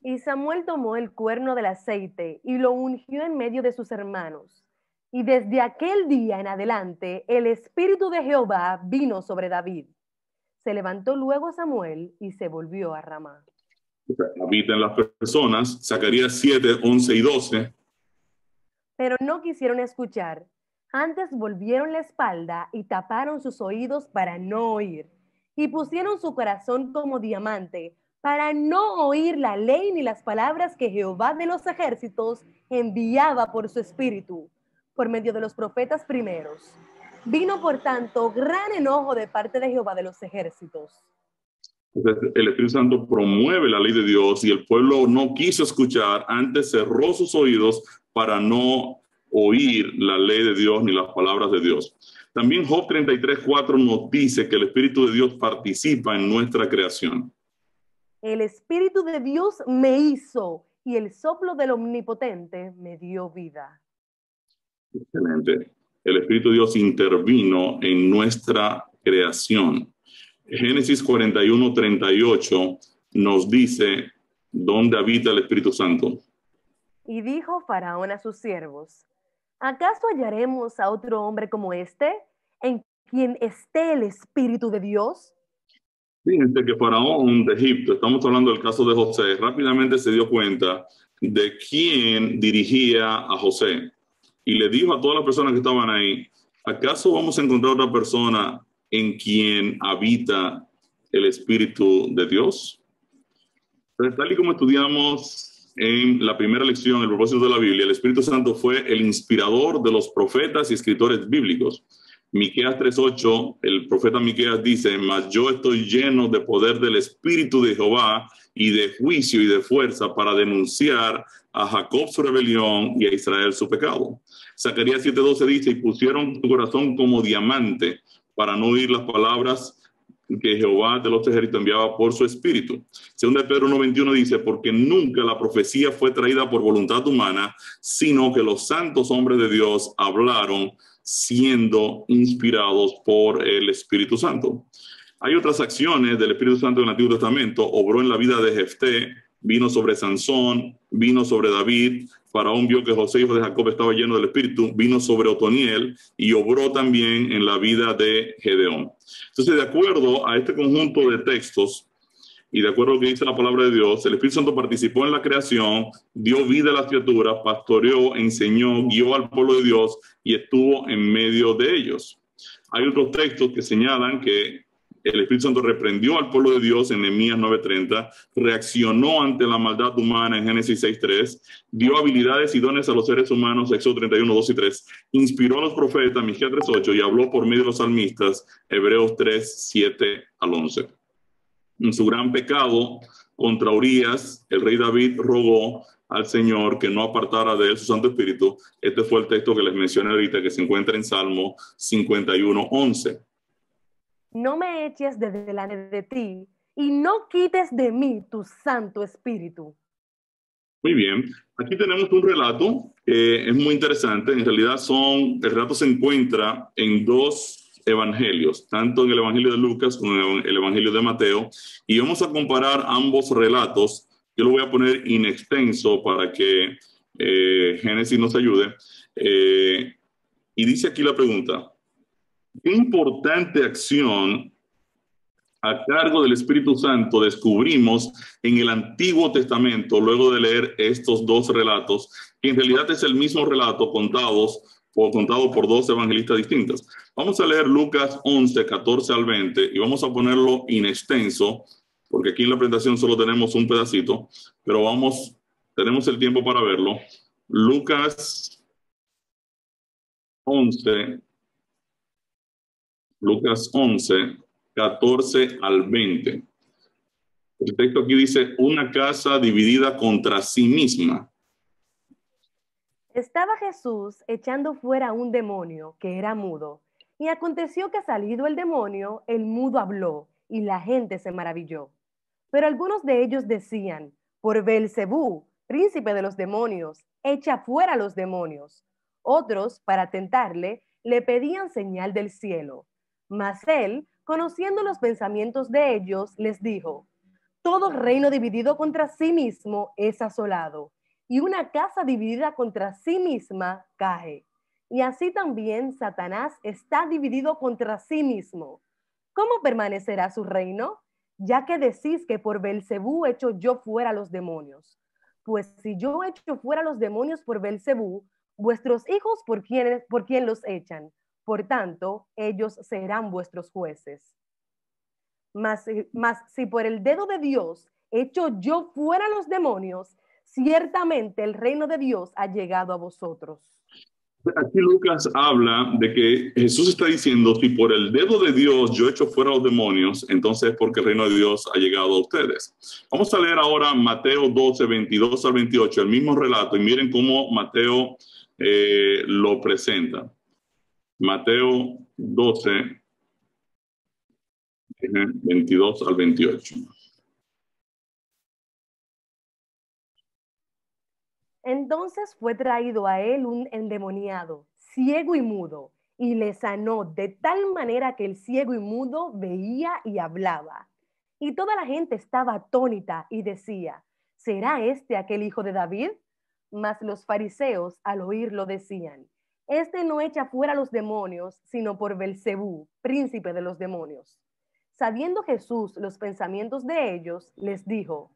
Y Samuel tomó el cuerno del aceite y lo ungió en medio de sus hermanos. Y desde aquel día en adelante el Espíritu de Jehová vino sobre David. Se levantó luego Samuel y se volvió a Ramá. Habita en las personas. Zacarías 7:11 y 12. Pero no quisieron escuchar. Antes volvieron la espalda y taparon sus oídos para no oír. Y pusieron su corazón como diamante para no oír la ley ni las palabras que Jehová de los ejércitos enviaba por su espíritu, por medio de los profetas primeros. Vino, por tanto, gran enojo de parte de Jehová de los ejércitos. Entonces, el Espíritu Santo promueve la ley de Dios y el pueblo no quiso escuchar, antes cerró sus oídos para no oír la ley de Dios ni las palabras de Dios. También Job 33:4 nos dice que el Espíritu de Dios participa en nuestra creación. El Espíritu de Dios me hizo y el soplo del Omnipotente me dio vida. Excelente. El Espíritu de Dios intervino en nuestra creación. Génesis 41:38 nos dice dónde habita el Espíritu Santo. Y dijo Faraón a sus siervos, ¿acaso hallaremos a otro hombre como este, en quien esté el Espíritu de Dios? Fíjense que Faraón de Egipto, estamos hablando del caso de José, rápidamente se dio cuenta de quién dirigía a José. Y le dijo a todas las personas que estaban ahí, ¿acaso vamos a encontrar otra persona en quien habita el Espíritu de Dios? Pero tal y como estudiamos en la primera lección, el propósito de la Biblia, el Espíritu Santo fue el inspirador de los profetas y escritores bíblicos. Miqueas 3:8, el profeta Miqueas dice: mas yo estoy lleno de poder del Espíritu de Jehová y de juicio y de fuerza para denunciar a Jacob su rebelión y a Israel su pecado. Zacarías 7:12 dice: y pusieron tu corazón como diamante para no oír las palabras que Jehová de los ejércitos enviaba por su espíritu. Segunda de Pedro 1:21 dice: porque nunca la profecía fue traída por voluntad humana, sino que los santos hombres de Dios hablaron siendo inspirados por el Espíritu Santo. Hay otras acciones del Espíritu Santo en el Antiguo Testamento. Obró en la vida de Jefté, vino sobre Sansón, vino sobre David. Faraón vio que José, hijo de Jacob, estaba lleno del Espíritu, vino sobre Otoniel y obró también en la vida de Gedeón. Entonces, de acuerdo a este conjunto de textos y de acuerdo a lo que dice la palabra de Dios, el Espíritu Santo participó en la creación, dio vida a las criaturas, pastoreó, enseñó, guió al pueblo de Dios y estuvo en medio de ellos. Hay otros textos que señalan que el Espíritu Santo reprendió al pueblo de Dios en Nehemías 9:30, reaccionó ante la maldad humana en Génesis 6:3, dio habilidades y dones a los seres humanos, Éxodo 31:2 y 3, inspiró a los profetas, Miqueas 3:8, y habló por medio de los salmistas, Hebreos 3:7 al 11. En su gran pecado contra Urías, el rey David rogó al Señor que no apartara de él su Santo Espíritu. Este fue el texto que les mencioné ahorita, que se encuentra en Salmo 51:11. No me eches de delante de ti y no quites de mí tu Santo Espíritu. Muy bien, aquí tenemos un relato que es muy interesante. En realidad el relato se encuentra en dos evangelios, tanto en el Evangelio de Lucas como en el Evangelio de Mateo, y vamos a comparar ambos relatos. Yo lo voy a poner in extenso para que Génesis nos ayude. Y dice aquí la pregunta: ¿qué importante acción a cargo del Espíritu Santo descubrimos en el Antiguo Testamento, luego de leer estos dos relatos, que en realidad es el mismo relato contado por dos evangelistas distintos? Vamos a leer Lucas 11, 14 al 20, y vamos a ponerlo in extenso, porque aquí en la presentación solo tenemos un pedacito, pero tenemos el tiempo para verlo. Lucas 11, 14 al 20. El texto aquí dice: una casa dividida contra sí misma. Estaba Jesús echando fuera un demonio que era mudo, y aconteció que salido el demonio, el mudo habló, y la gente se maravilló. Pero algunos de ellos decían: por Beelzebú, príncipe de los demonios, echa fuera los demonios. Otros, para tentarle, le pedían señal del cielo. Mas él, conociendo los pensamientos de ellos, les dijo: todo reino dividido contra sí mismo es asolado, y una casa dividida contra sí misma cae. Y así también Satanás está dividido contra sí mismo. ¿Cómo permanecerá su reino? Ya que decís que por Beelzebú echo yo fuera los demonios. Pues si yo echo fuera los demonios por Beelzebú, vuestros hijos por quién los echan. Por tanto, ellos serán vuestros jueces. Mas si por el dedo de Dios echo yo fuera los demonios, ciertamente el reino de Dios ha llegado a vosotros. Aquí Lucas habla de que Jesús está diciendo: si por el dedo de Dios yo echo fuera los demonios, entonces es porque el reino de Dios ha llegado a ustedes. Vamos a leer ahora Mateo 12, 22 al 28, el mismo relato, y miren cómo Mateo lo presenta. Mateo 12, 22 al 28. Entonces fue traído a él un endemoniado, ciego y mudo, y le sanó de tal manera que el ciego y mudo veía y hablaba. Y toda la gente estaba atónita y decía: ¿será este aquel hijo de David? Mas los fariseos al oírlo decían: este no echa fuera los demonios, sino por Beelzebú, príncipe de los demonios. Sabiendo Jesús los pensamientos de ellos, les dijo: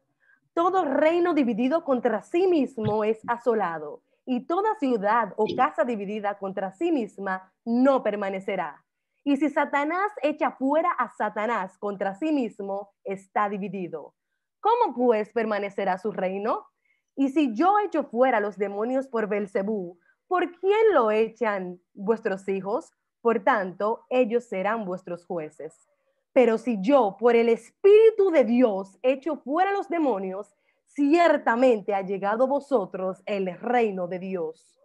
todo reino dividido contra sí mismo es asolado, y toda ciudad o casa dividida contra sí misma no permanecerá. Y si Satanás echa fuera a Satanás contra sí mismo, está dividido. ¿Cómo pues permanecerá su reino? Y si yo echo fuera los demonios por Beelzebú, ¿por quién lo echan vuestros hijos? Por tanto, ellos serán vuestros jueces. Pero si yo, por el Espíritu de Dios, echo fuera los demonios, ciertamente ha llegado a vosotros el reino de Dios.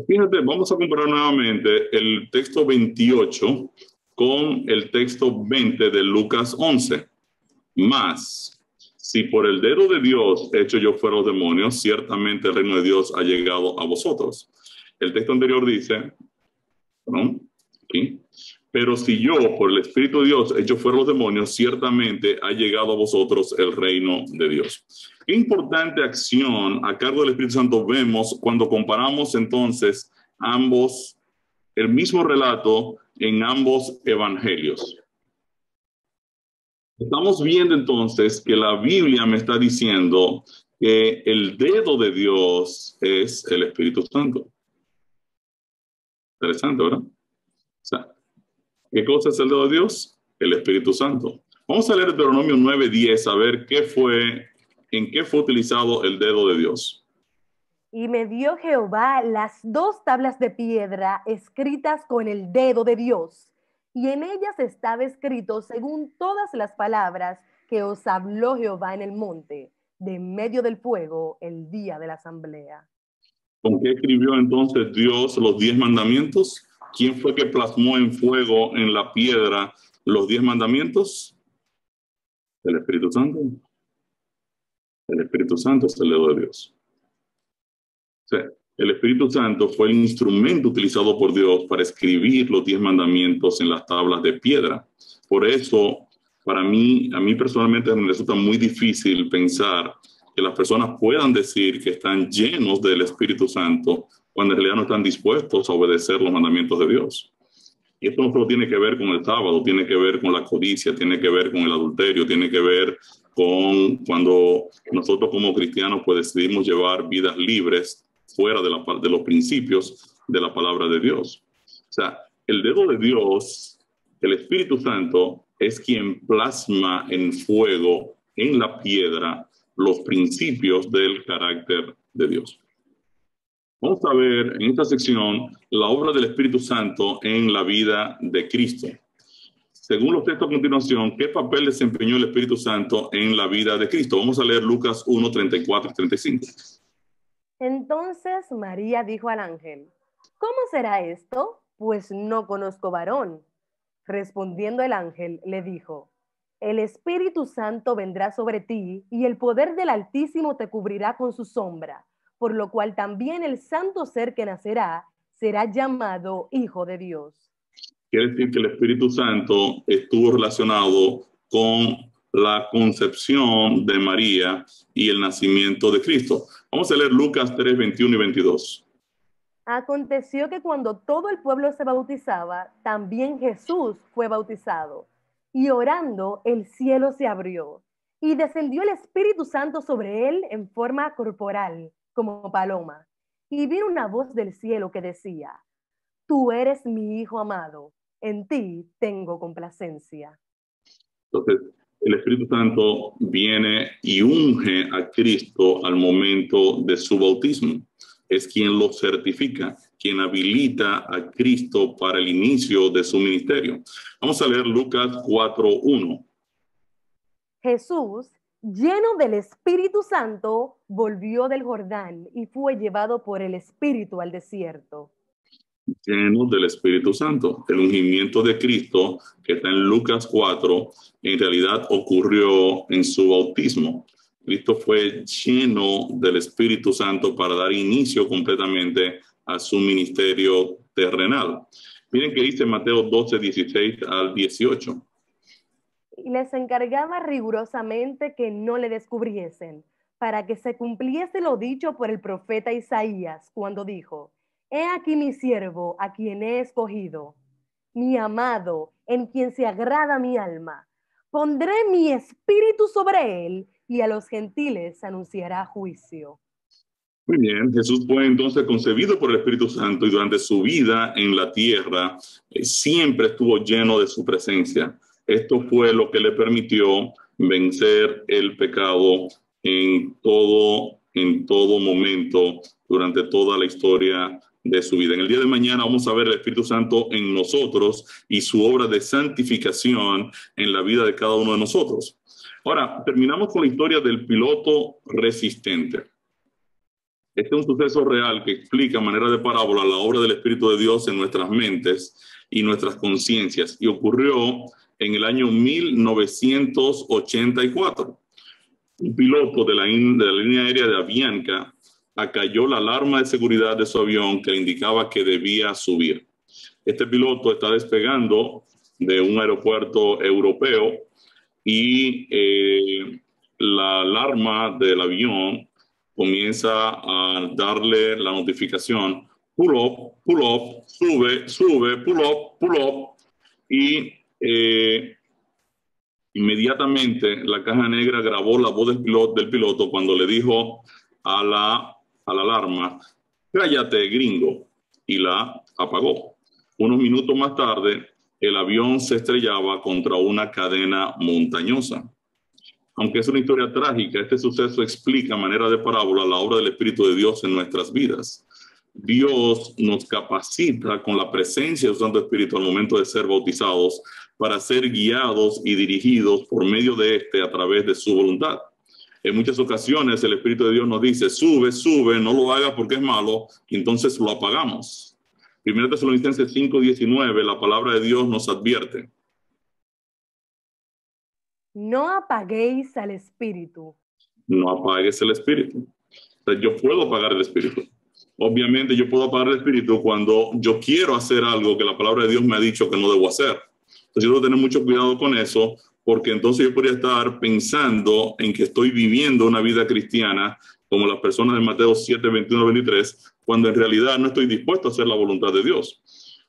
Fíjate, vamos a comparar nuevamente el texto 28 con el texto 20 de Lucas 11. Más, si por el dedo de Dios echo yo fuera los demonios, ciertamente el reino de Dios ha llegado a vosotros. El texto anterior dice, ¿no? Aquí. Pero si yo, por el Espíritu de Dios, echo fuera los demonios, ciertamente ha llegado a vosotros el reino de Dios. Qué importante acción a cargo del Espíritu Santo vemos cuando comparamos entonces el mismo relato en ambos evangelios. Estamos viendo entonces que la Biblia me está diciendo que el dedo de Dios es el Espíritu Santo. Interesante, ¿verdad? O sea, ¿qué cosa es el dedo de Dios? El Espíritu Santo. Vamos a leer Deuteronomio 9:10 a ver en qué fue utilizado el dedo de Dios. Y me dio Jehová las 2 tablas de piedra escritas con el dedo de Dios, y en ellas estaba escrito según todas las palabras que os habló Jehová en el monte, de en medio del fuego el día de la asamblea. ¿Con qué escribió entonces Dios los 10 mandamientos? ¿Quién fue que plasmó en fuego en la piedra los 10 mandamientos? El Espíritu Santo. El Espíritu Santo es el dedo de Dios. O sea, el Espíritu Santo fue el instrumento utilizado por Dios para escribir los 10 mandamientos en las tablas de piedra. Por eso, a mí personalmente me resulta muy difícil pensar que las personas puedan decir que están llenos del Espíritu Santo cuando en realidad no están dispuestos a obedecer los mandamientos de Dios. Y esto no solo tiene que ver con el sábado, tiene que ver con la codicia, tiene que ver con el adulterio, tiene que ver con cuando nosotros como cristianos pues decidimos llevar vidas libres fuera de los principios de la palabra de Dios. O sea, el dedo de Dios, el Espíritu Santo, es quien plasma en fuego, en la piedra, los principios del carácter de Dios. Vamos a ver en esta sección la obra del Espíritu Santo en la vida de Cristo. Según los textos a continuación, ¿qué papel desempeñó el Espíritu Santo en la vida de Cristo? Vamos a leer Lucas 1, 34 y 35. Entonces María dijo al ángel, ¿cómo será esto? Pues no conozco varón. Respondiendo el ángel, le dijo, el Espíritu Santo vendrá sobre ti y el poder del Altísimo te cubrirá con su sombra, por lo cual también el santo ser que nacerá será llamado Hijo de Dios. Quiere decir que el Espíritu Santo estuvo relacionado con la concepción de María y el nacimiento de Cristo. Vamos a leer Lucas 3, 21 y 22. Aconteció que cuando todo el pueblo se bautizaba, también Jesús fue bautizado. Y orando, el cielo se abrió, y descendió el Espíritu Santo sobre él en forma corporal, como paloma. Y vino una voz del cielo que decía, tú eres mi Hijo amado, en ti tengo complacencia. Entonces, el Espíritu Santo viene y unge a Cristo al momento de su bautismo. Es quien lo certifica, quien habilita a Cristo para el inicio de su ministerio. Vamos a leer Lucas 4:1. Jesús, lleno del Espíritu Santo, volvió del Jordán y fue llevado por el Espíritu al desierto. Lleno del Espíritu Santo. El ungimiento de Cristo, que está en Lucas 4, en realidad ocurrió en su bautismo. Cristo fue lleno del Espíritu Santo para dar inicio completamente a su ministerio terrenal. Miren que dice Mateo 12, 16 al 18. Y les encargaba rigurosamente que no le descubriesen, para que se cumpliese lo dicho por el profeta Isaías, cuando dijo, he aquí mi siervo, a quien he escogido, mi amado, en quien se agrada mi alma. Pondré mi espíritu sobre él, y a los gentiles anunciará juicio. Muy bien, Jesús fue entonces concebido por el Espíritu Santo y durante su vida en la tierra siempre estuvo lleno de su presencia. Esto fue lo que le permitió vencer el pecado en todo momento, durante toda la historia de su vida. En el día de mañana vamos a ver el Espíritu Santo en nosotros y su obra de santificación en la vida de cada uno de nosotros. Ahora, terminamos con la historia del piloto resistente. Este es un suceso real que explica a manera de parábola la obra del Espíritu de Dios en nuestras mentes y nuestras conciencias. Y ocurrió en el año 1984. Un piloto de la línea aérea de Avianca acalló la alarma de seguridad de su avión que le indicaba que debía subir. Este piloto está despegando de un aeropuerto europeo y la alarma del avión comienza a darle la notificación, pull up, sube, pull up, y inmediatamente la caja negra grabó la voz del piloto cuando le dijo a la alarma, cállate, gringo, y la apagó. Unos minutos más tarde, el avión se estrellaba contra una cadena montañosa. Aunque es una historia trágica, este suceso explica a manera de parábola la obra del Espíritu de Dios en nuestras vidas. Dios nos capacita con la presencia del Santo Espíritu al momento de ser bautizados para ser guiados y dirigidos por medio de este a través de su voluntad. En muchas ocasiones el Espíritu de Dios nos dice, sube, sube, no lo hagas porque es malo, y entonces lo apagamos. 1 Tesalonicenses 5:19, la palabra de Dios nos advierte. No apaguéis al espíritu. No apagues el espíritu. O sea, yo puedo apagar el espíritu. Obviamente yo puedo apagar el espíritu cuando yo quiero hacer algo que la palabra de Dios me ha dicho que no debo hacer. Entonces yo debo tener mucho cuidado con eso, porque entonces yo podría estar pensando en que estoy viviendo una vida cristiana como las personas de Mateo 7:21-23, cuando en realidad no estoy dispuesto a hacer la voluntad de Dios.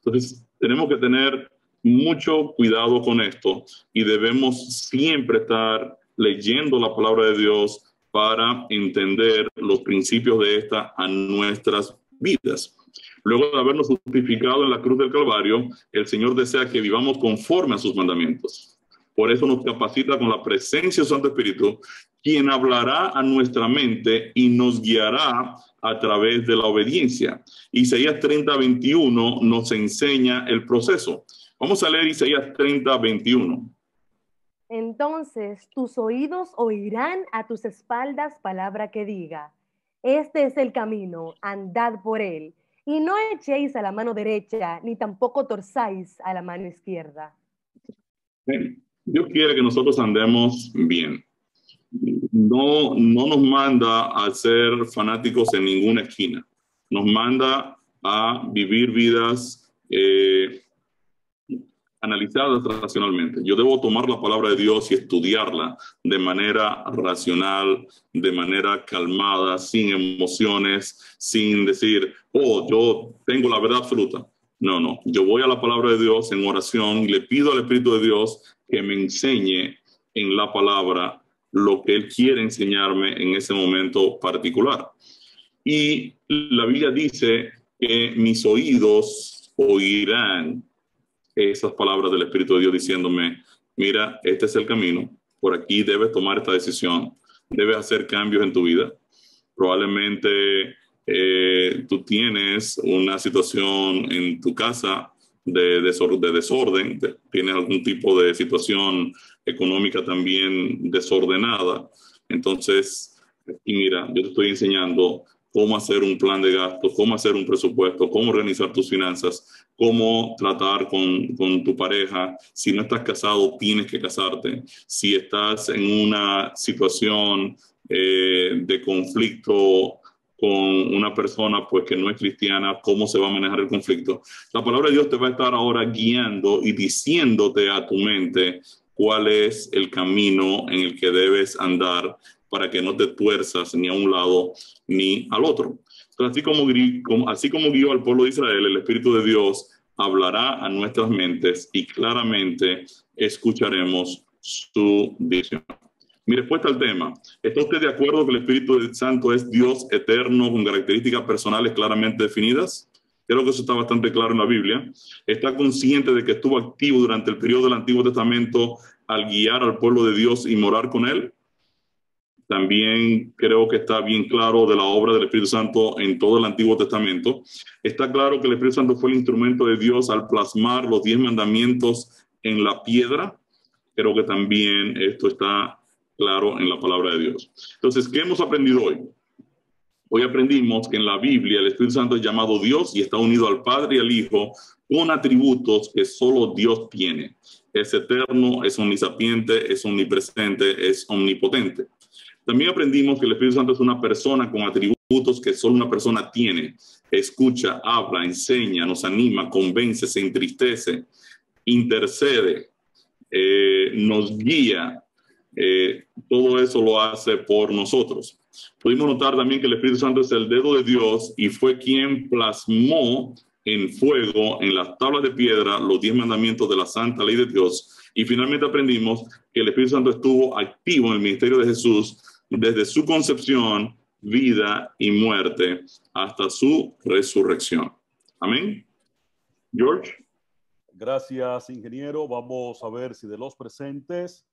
Entonces tenemos que tener mucho cuidado con esto y debemos siempre estar leyendo la palabra de Dios para entender los principios de esta a nuestras vidas. Luego de habernos justificado en la cruz del Calvario, el Señor desea que vivamos conforme a sus mandamientos. Por eso nos capacita con la presencia del Santo Espíritu, quien hablará a nuestra mente y nos guiará a través de la obediencia. Isaías 30:21 nos enseña el proceso. Vamos a leer Isaías 30:21. Entonces tus oídos oirán a tus espaldas palabra que diga, este es el camino, andad por él, y no echéis a la mano derecha, ni tampoco torzáis a la mano izquierda. Dios quiere que nosotros andemos bien. No nos manda a ser fanáticos en ninguna esquina. Nos manda a vivir vidas analizadas racionalmente. Yo debo tomar la palabra de Dios y estudiarla de manera racional, de manera calmada, sin emociones, sin decir, oh, yo tengo la verdad absoluta. No. Yo voy a la palabra de Dios en oración y le pido al Espíritu de Dios que me enseñe en la palabra lo que Él quiere enseñarme en ese momento particular. Y la Biblia dice que mis oídos oirán esas palabras del Espíritu de Dios diciéndome, mira, este es el camino, por aquí debes tomar esta decisión, debes hacer cambios en tu vida. Probablemente tú tienes una situación en tu casa de desorden, tienes algún tipo de situación económica también desordenada. Entonces, y mira, yo te estoy enseñando cómo hacer un plan de gastos, cómo hacer un presupuesto, cómo organizar tus finanzas, cómo tratar con tu pareja. Si no estás casado, tienes que casarte. Si estás en una situación de conflicto con una persona pues que no es cristiana, cómo se va a manejar el conflicto. La palabra de Dios te va a estar ahora guiando y diciéndote a tu mente cuál es el camino en el que debes andar para que no te tuerzas ni a un lado ni al otro. Entonces, así como guió al pueblo de Israel, el Espíritu de Dios hablará a nuestras mentes y claramente escucharemos su dirección. Mi respuesta al tema, ¿está usted de acuerdo que el Espíritu Santo es Dios eterno con características personales claramente definidas? Creo que eso está bastante claro en la Biblia. ¿Está consciente de que estuvo activo durante el periodo del Antiguo Testamento al guiar al pueblo de Dios y morar con él? También creo que está bien claro de la obra del Espíritu Santo en todo el Antiguo Testamento. Está claro que el Espíritu Santo fue el instrumento de Dios al plasmar los 10 mandamientos en la piedra. Creo que también esto está claro en la palabra de Dios. Entonces, ¿qué hemos aprendido hoy? Hoy aprendimos que en la Biblia el Espíritu Santo es llamado Dios y está unido al Padre y al Hijo con atributos que solo Dios tiene. Es eterno, es omnisapiente, es omnipresente, es omnipotente. También aprendimos que el Espíritu Santo es una persona con atributos que solo una persona tiene. Escucha, habla, enseña, nos anima, convence, se entristece, intercede, nos guía. Todo eso lo hace por nosotros. Pudimos notar también que el Espíritu Santo es el dedo de Dios y fue quien plasmó en fuego, en las tablas de piedra, los 10 mandamientos de la santa ley de Dios. Y finalmente aprendimos que el Espíritu Santo estuvo activo en el ministerio de Jesús desde su concepción, vida y muerte hasta su resurrección. Amén. George. Gracias, ingeniero. Vamos a ver si de los presentes